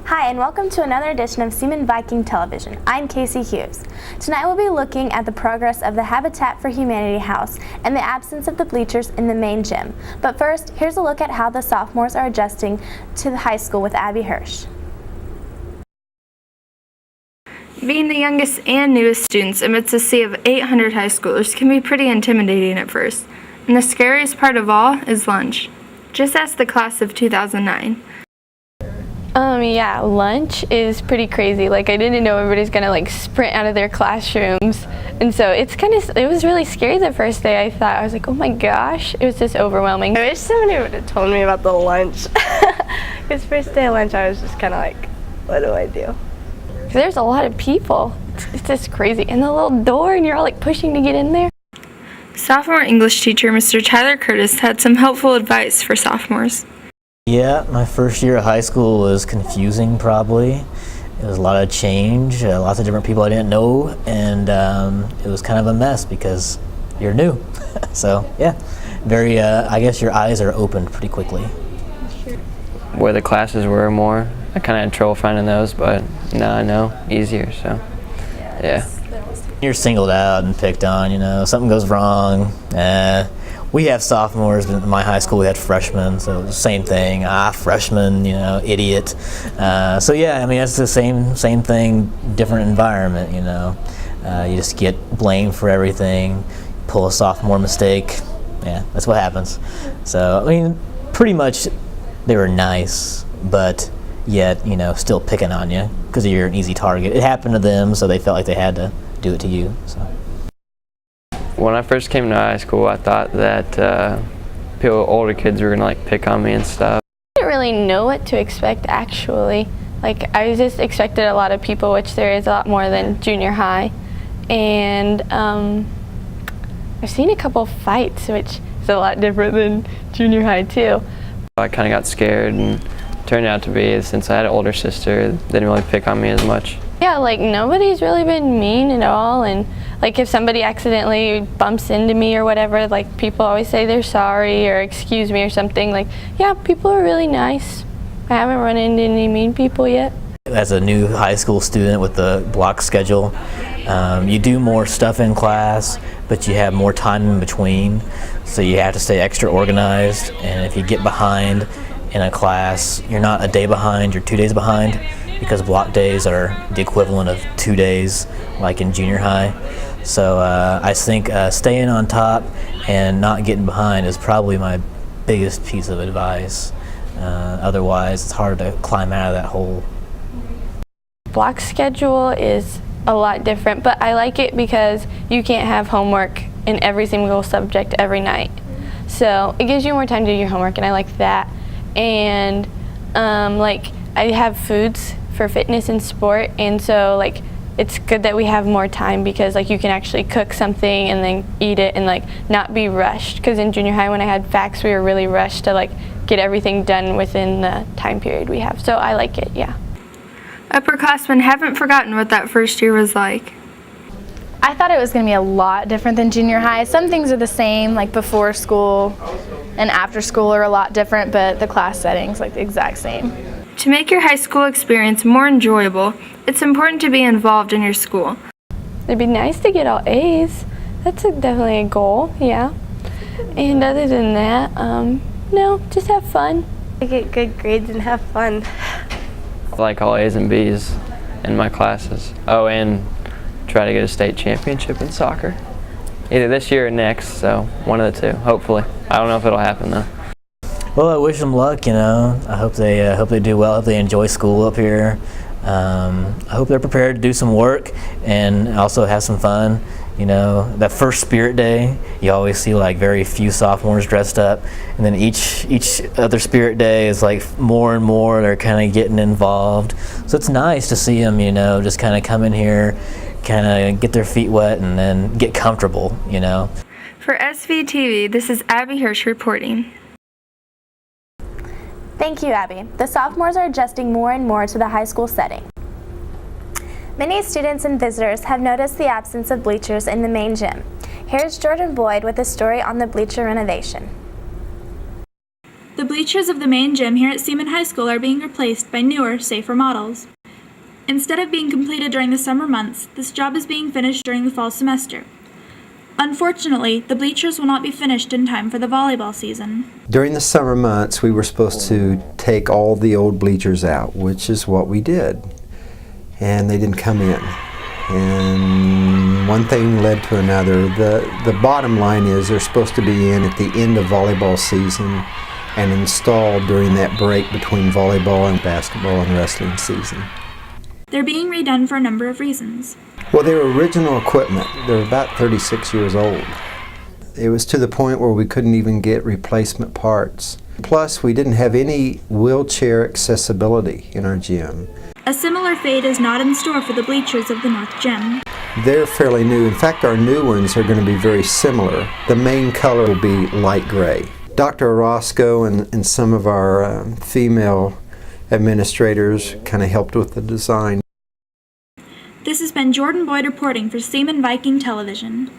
Hi, and welcome to another edition of Seaman Viking Television. I'm Casey Hughes. Tonight we'll be looking at the progress of the Habitat for Humanity House and the absence of the bleachers in the main gym. But first, here's a look at how the sophomores are adjusting to the high school with Abby Hirsch. Being the youngest and newest students amidst a sea of 800 high schoolers can be pretty intimidating at first. And the scariest part of all is lunch. Just ask the class of 2009. Yeah, lunch is pretty crazy. Like, I didn't know everybody's gonna sprint out of their classrooms, and so it was really scary the first day. I was like, oh my gosh, it was just overwhelming. I wish somebody would have told me about the lunch, because first day of lunch I was just kind of like, what do I do? There's a lot of people. It's just crazy, and the little door, and you're all pushing to get in there. Sophomore English teacher Mr. Tyler Curtis had some helpful advice for sophomores. Yeah, my first year of high school was confusing probably. It was a lot of change, lots of different people I didn't know, and it was kind of a mess because you're new. So yeah, very, I guess your eyes are opened pretty quickly. Where the classes were more, I kind of had trouble finding those, but now I know, easier, so yeah. You're singled out and picked on, something goes wrong. We have sophomores, but in my high school we had freshmen, so it was the same thing. Freshman, idiot. So yeah, I mean, it's the same thing, different environment, You just get blamed for everything, pull a sophomore mistake. Yeah, that's what happens. So, I mean, pretty much they were nice, but yet, still picking on you because you're an easy target. It happened to them, so they felt like they had to do it to you. So. When I first came to high school, I thought that older kids were gonna pick on me and stuff. I didn't really know what to expect actually. I just expected a lot of people, which there is a lot more than junior high, and I've seen a couple fights, which is a lot different than junior high too. I kind of got scared, and turned out to be, since I had an older sister, they didn't really pick on me as much. Yeah, nobody's really been mean at all, and if somebody accidentally bumps into me or whatever, people always say they're sorry or excuse me or something. Yeah, people are really nice. I haven't run into any mean people yet. As a new high school student with the block schedule, you do more stuff in class, but you have more time in between, so you have to stay extra organized, and if you get behind in a class, you're not a day behind, you're 2 days behind, because block days are the equivalent of 2 days, like in junior high. So I think staying on top and not getting behind is probably my biggest piece of advice. Otherwise, it's hard to climb out of that hole. Block schedule is a lot different, but I like it because you can't have homework in every single subject every night. So it gives you more time to do your homework, and I like that. And I have foods for fitness and sport, and so it's good that we have more time because you can actually cook something and then eat it and not be rushed, because in junior high when I had facts we were really rushed to get everything done within the time period we have. So I like it, yeah. Upperclassmen haven't forgotten what that first year was like. I thought it was going to be a lot different than junior high. Some things are the same, before school and after school are a lot different, but the class setting's the exact same. To make your high school experience more enjoyable, it's important to be involved in your school. It'd be nice to get all A's. That's definitely a goal, yeah. And other than that, no, just have fun. I get good grades and have fun. I like all A's and B's in my classes. Oh, and try to get a state championship in soccer. Either this year or next, so one of the two, hopefully. I don't know if it'll happen though. Well, I wish them luck, I hope they do well, I hope they enjoy school up here. I hope they're prepared to do some work and also have some fun. That first spirit day, you always see very few sophomores dressed up, and then each other spirit day is more and more they're kind of getting involved. So it's nice to see them, just kind of come in here, kind of get their feet wet and then get comfortable, For SVTV, this is Abby Hirsch reporting. Thank you, Abby. The sophomores are adjusting more and more to the high school setting. Many students and visitors have noticed the absence of bleachers in the main gym. Here's Jordan Boyd with a story on the bleacher renovation. The bleachers of the main gym here at Seaman High School are being replaced by newer, safer models. Instead of being completed during the summer months, this job is being finished during the fall semester. Unfortunately, the bleachers will not be finished in time for the volleyball season. During the summer months, we were supposed to take all the old bleachers out, which is what we did. And they didn't come in. And one thing led to another. The bottom line is they're supposed to be in at the end of volleyball season and installed during that break between volleyball and basketball and wrestling season. They're being redone for a number of reasons. Well, they were original equipment. They're about 36 years old. It was to the point where we couldn't even get replacement parts. Plus, we didn't have any wheelchair accessibility in our gym. A similar fate is not in store for the bleachers of the North Gym. They're fairly new. In fact, our new ones are going to be very similar. The main color will be light gray. Dr. Orozco and some of our female administrators kind of helped with the design. This has been Jordan Boyd reporting for Seaman Viking Television.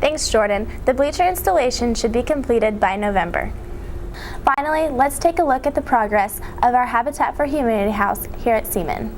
Thanks, Jordan. The bleacher installation should be completed by November. Finally, let's take a look at the progress of our Habitat for Humanity house here at Seaman.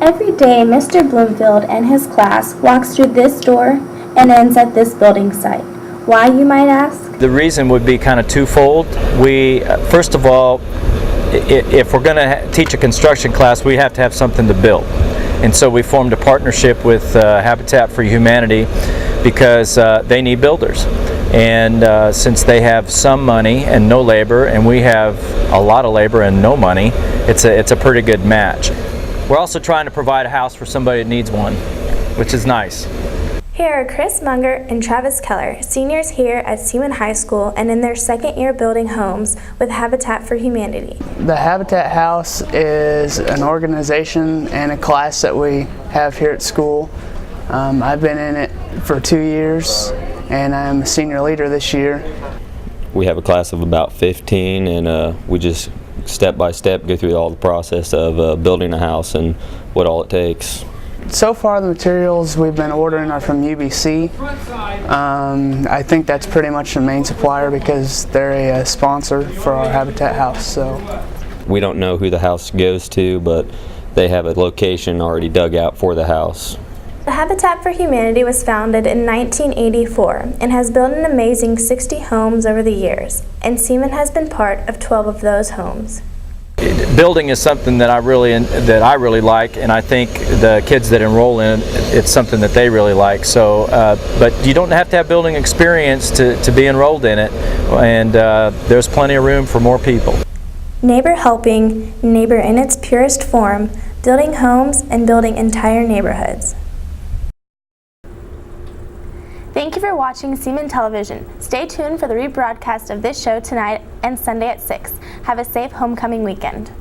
Every day, Mr. Bloomfield and his class walks through this door and ends at this building site. Why, you might ask? The reason would be kind of twofold. We, first of all, if we're going to teach a construction class, we have to have something to build. And so we formed a partnership with Habitat for Humanity because they need builders. And since they have some money and no labor, and we have a lot of labor and no money, it's a pretty good match. We're also trying to provide a house for somebody that needs one, which is nice. Here are Chris Munger and Travis Keller, seniors here at Seaman High School and in their second year building homes with Habitat for Humanity. The Habitat House is an organization and a class that we have here at school. I've been in it for 2 years and I'm a senior leader this year. We have a class of about 15 and we just step by step go through all the process of building a house and what all it takes. So far the materials we've been ordering are from UBC. I think that's pretty much the main supplier because they're a sponsor for our Habitat House. So we don't know who the house goes to, but they have a location already dug out for the house. The Habitat for Humanity was founded in 1984 and has built an amazing 60 homes over the years, and Seaman has been part of 12 of those homes. Building is something that I really like, and I think the kids that enroll in it's something that they really like. So, but you don't have to have building experience to be enrolled in it, and there's plenty of room for more people. Neighbor helping, neighbor in its purest form, building homes and building entire neighborhoods. Thank you for watching Seaman Television. Stay tuned for the rebroadcast of this show tonight and Sunday at 6. Have a safe homecoming weekend.